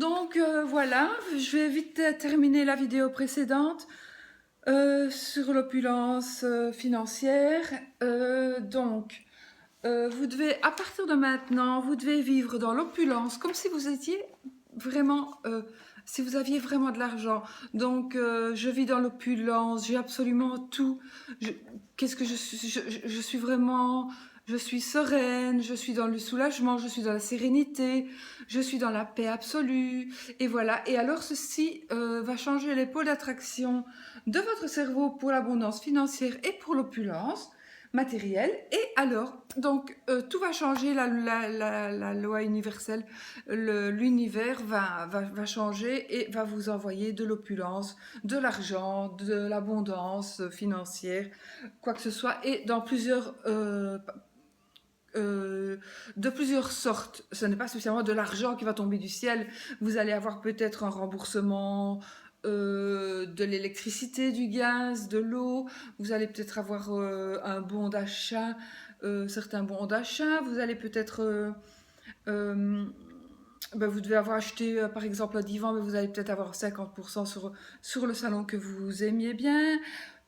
Donc voilà, je vais vite terminer la vidéo précédente sur l'opulence financière. Vous devez, à partir de maintenant, vous devez vivre dans l'opulence comme si vous étiez vraiment, si vous aviez vraiment de l'argent. Donc je vis dans l'opulence, j'ai absolument tout. Je- Qu'est-ce que je suis? Je suis vraiment... Je suis sereine, je suis dans le soulagement, je suis dans la sérénité, je suis dans la paix absolue. Et voilà. Et alors ceci va changer les pôles d'attraction de votre cerveau pour l'abondance financière et pour l'opulence matérielle. Et alors, donc, tout va changer, la loi universelle, l'univers va changer et va vous envoyer de l'opulence, de l'argent, de l'abondance financière, quoi que ce soit, et dans de plusieurs sortes. Ce n'est pas spécialement de l'argent qui va tomber du ciel. Vous allez avoir peut-être un remboursement de l'électricité, du gaz, de l'eau. Vous allez peut-être avoir un bon d'achat, certains bons d'achat. Vous allez peut-être... euh, vous devez avoir acheté par exemple un divan, mais vous allez peut-être avoir 50% sur le salon que vous aimiez bien.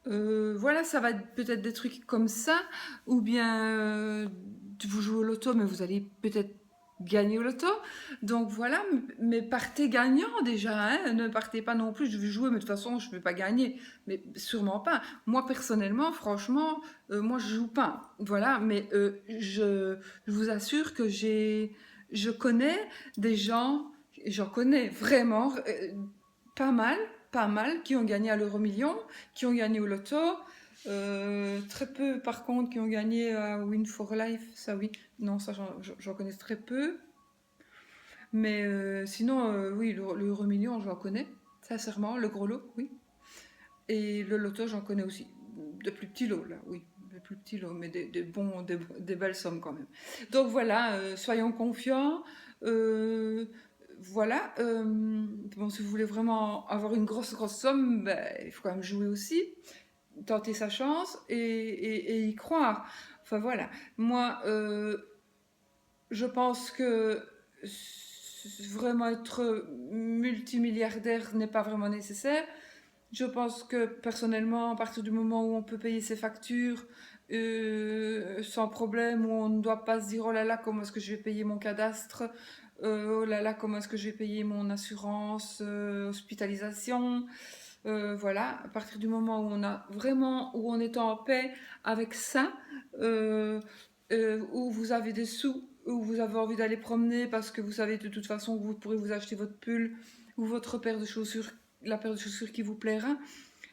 Voilà, ça va être peut-être des trucs comme ça, ou bien vous jouez au loto, mais vous allez peut-être gagner au loto. Donc voilà, mais partez gagnant déjà, hein. Ne partez pas non plus, je vais jouer, mais de toute façon, je ne vais pas gagner. Mais sûrement pas. Moi, personnellement, franchement, moi, je joue pas. Voilà, mais je vous assure que je connais des gens, j'en connais vraiment pas mal, qui ont gagné à l'euro-million, qui ont gagné au loto. Très peu, par contre, qui ont gagné à Win for Life. Ça, oui. Non, ça, j'en connais très peu. Mais sinon, oui, l'euro-million, j'en connais. Sincèrement, le gros lot, oui. Et le loto, j'en connais aussi. De plus petits lots, là, oui. De plus petits lots, mais des belles sommes quand même. Donc voilà, soyons confiants. Euh, voilà. Bon, si vous voulez vraiment avoir une grosse somme, ben, il faut quand même jouer aussi, tenter sa chance et y croire. Enfin voilà. Moi, je pense que vraiment être multimilliardaire n'est pas vraiment nécessaire. Je pense que personnellement, à partir du moment où on peut payer ses factures sans problème, où on ne doit pas se dire oh là là, comment est-ce que je vais payer mon cadastre, oh là là, comment est-ce que je vais payer mon assurance, hospitalisation, voilà, à partir du moment où on a vraiment, où on est en paix avec ça, euh, où vous avez des sous, où vous avez envie d'aller promener parce que vous savez de toute façon que vous pourrez vous acheter votre pull ou votre paire de chaussures, la paire de chaussures qui vous plaira.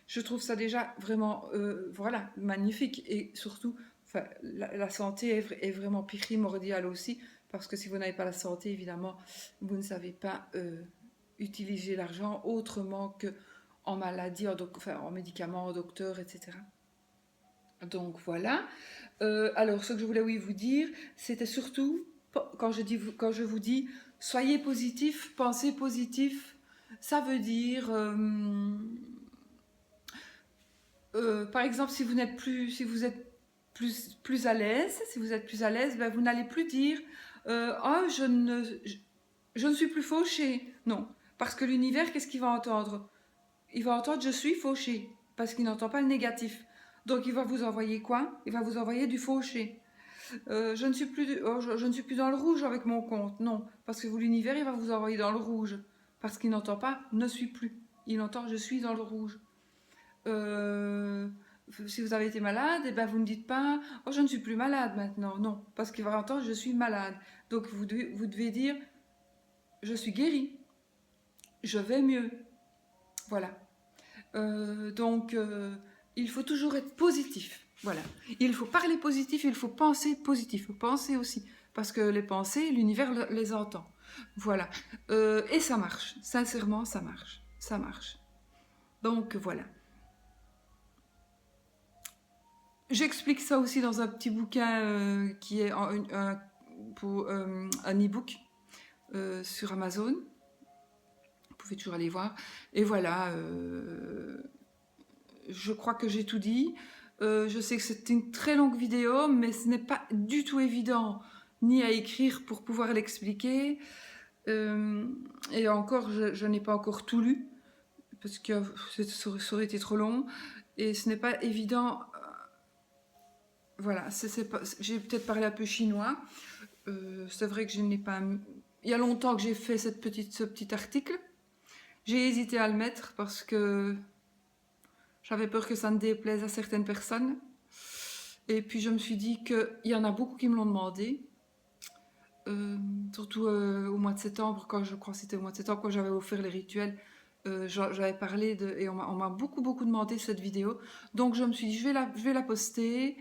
Je trouve ça déjà vraiment, voilà, magnifique. Et surtout, enfin, la santé est vraiment primordiale aussi, parce que si vous n'avez pas la santé, évidemment, vous ne savez pas utiliser l'argent autrement que en maladie, enfin, en médicaments, en docteur, etc. Donc voilà. Alors, ce que je voulais oui vous dire, c'était surtout, quand je vous dis, soyez positif, pensez positif, ça veut dire... par exemple, si vous êtes plus à l'aise, si vous êtes plus à l'aise, ben, vous n'allez plus dire oh, je ne suis plus fauché. Non, parce que l'univers, qu'est-ce qu'il va entendre? Il va entendre je suis fauché, parce qu'il n'entend pas le négatif. Donc il va vous envoyer quoi? Il va vous envoyer du fauché. Je ne suis plus dans le rouge avec mon compte. Non, parce que l'univers, il va vous envoyer dans le rouge, parce qu'il n'entend pas ne suis plus. Il entend je suis dans le rouge. Euh, si vous avez été malade, et ben vous ne dites pas oh je ne suis plus malade maintenant. Non, parce qu'il va entendre je suis malade. Donc vous devez dire je suis guéri, je vais mieux. Voilà. Il faut toujours être positif. Voilà. Il faut parler positif, il faut penser positif. Il faut penser aussi. Parce que les pensées, l'univers les entend. Voilà. Et ça marche. Sincèrement, ça marche. Ça marche. Donc voilà. J'explique ça aussi dans un petit bouquin qui est un e-book sur Amazon. Vous pouvez toujours aller voir. Et voilà, je crois que j'ai tout dit. Je sais que c'est une très longue vidéo, mais ce n'est pas du tout évident ni à écrire pour pouvoir l'expliquer. Euh, et encore, je n'ai pas encore tout lu, parce que ça aurait été trop long. Et ce n'est pas évident. Voilà, j'ai peut-être parlé un peu chinois. C'est vrai que je n'ai pas. Il y a longtemps que j'ai fait ce petit article. J'ai hésité à le mettre parce que j'avais peur que ça ne déplaise à certaines personnes. Et puis je me suis dit qu'il y en a beaucoup qui me l'ont demandé. Surtout au mois de septembre, quand je crois que c'était au mois de septembre, quand j'avais offert les rituels, j'avais parlé et on m'a beaucoup demandé cette vidéo. Donc je me suis dit, je vais la poster.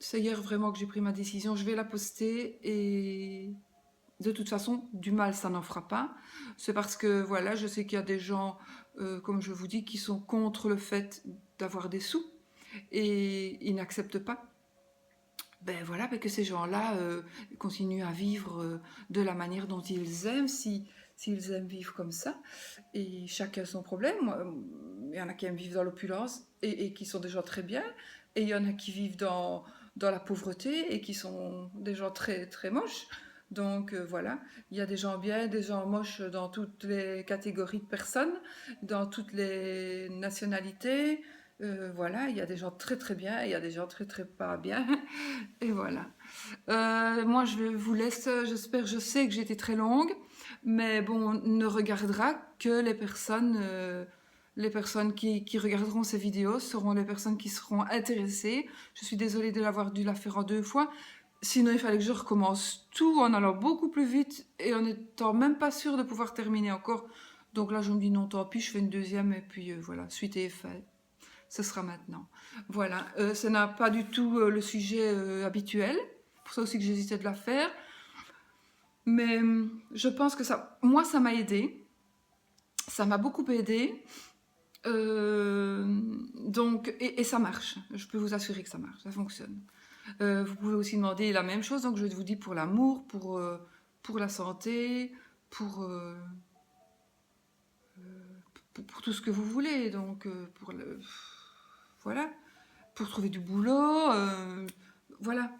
C'est hier vraiment que j'ai pris ma décision, je vais la poster et de toute façon, du mal, ça n'en fera pas. C'est parce que, voilà, je sais qu'il y a des gens, comme je vous dis, qui sont contre le fait d'avoir des sous et ils n'acceptent pas. Ben voilà, que ces gens-là continuent à vivre de la manière dont ils aiment, s'ils aiment vivre comme ça. Et chacun son problème. Il y en a qui aiment vivre dans l'opulence et qui sont des gens très bien. Et il y en a qui vivent dans la pauvreté et qui sont des gens très moches. Donc voilà, il y a des gens bien, des gens moches dans toutes les catégories de personnes, dans toutes les nationalités. Voilà, il y a des gens très bien et il y a des gens très pas bien. Et voilà. Moi, je vous laisse. J'espère, je sais que j'ai été très longue, mais bon, on ne regardera que les personnes qui regarderont ces vidéos seront les personnes qui seront intéressées. Je suis désolée de l'avoir dû la faire en 2 fois. Sinon, il fallait que je recommence tout en allant beaucoup plus vite et en étant même pas sûre de pouvoir terminer encore. Donc là, je me dis non, tant pis, je fais une deuxième et puis voilà, suite et effet. Ce sera maintenant. Voilà, ce n'a pas du tout le sujet habituel. C'est pour ça aussi que j'hésitais de la faire. Mais je pense que moi, ça m'a aidé. Ça m'a beaucoup aidé. Donc, et ça marche. Je peux vous assurer que ça marche, ça fonctionne. Vous pouvez aussi demander la même chose. Donc, je vous dis pour l'amour, pour la santé, pour, pour tout ce que vous voulez. Donc, voilà, pour trouver du boulot. Voilà,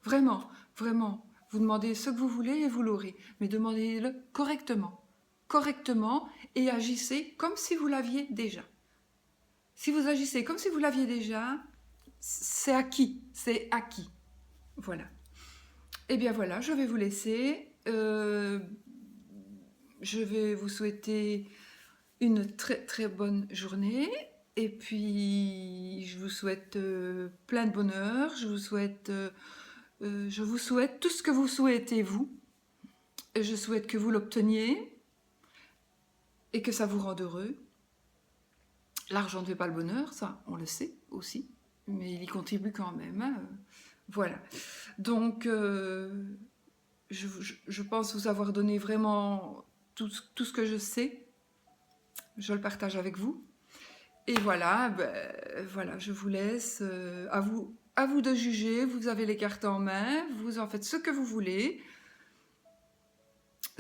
vraiment, vous demandez ce que vous voulez et vous l'aurez. Mais demandez-le correctement et agissez comme si vous l'aviez déjà. Si vous agissez comme si vous l'aviez déjà, c'est acquis, Voilà. Et bien voilà, je vais vous laisser. Je vais vous souhaiter une très bonne journée. Et puis, je vous souhaite plein de bonheur. Je vous souhaite tout ce que vous souhaitez, vous. Et je souhaite que vous l'obteniez et que ça vous rende heureux. L'argent ne fait pas le bonheur, ça, on le sait aussi. Mais il y contribue quand même. Hein. Voilà. Donc, je pense vous avoir donné vraiment tout ce que je sais. Je le partage avec vous. Et voilà, voilà, je vous laisse. À vous de juger. Vous avez les cartes en main. Vous en faites ce que vous voulez.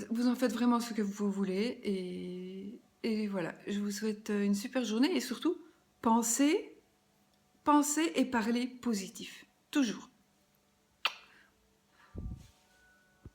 Vous en faites vraiment ce que vous voulez. Et voilà, je vous souhaite une super journée. Et surtout, pensez et parlez positif. Toujours.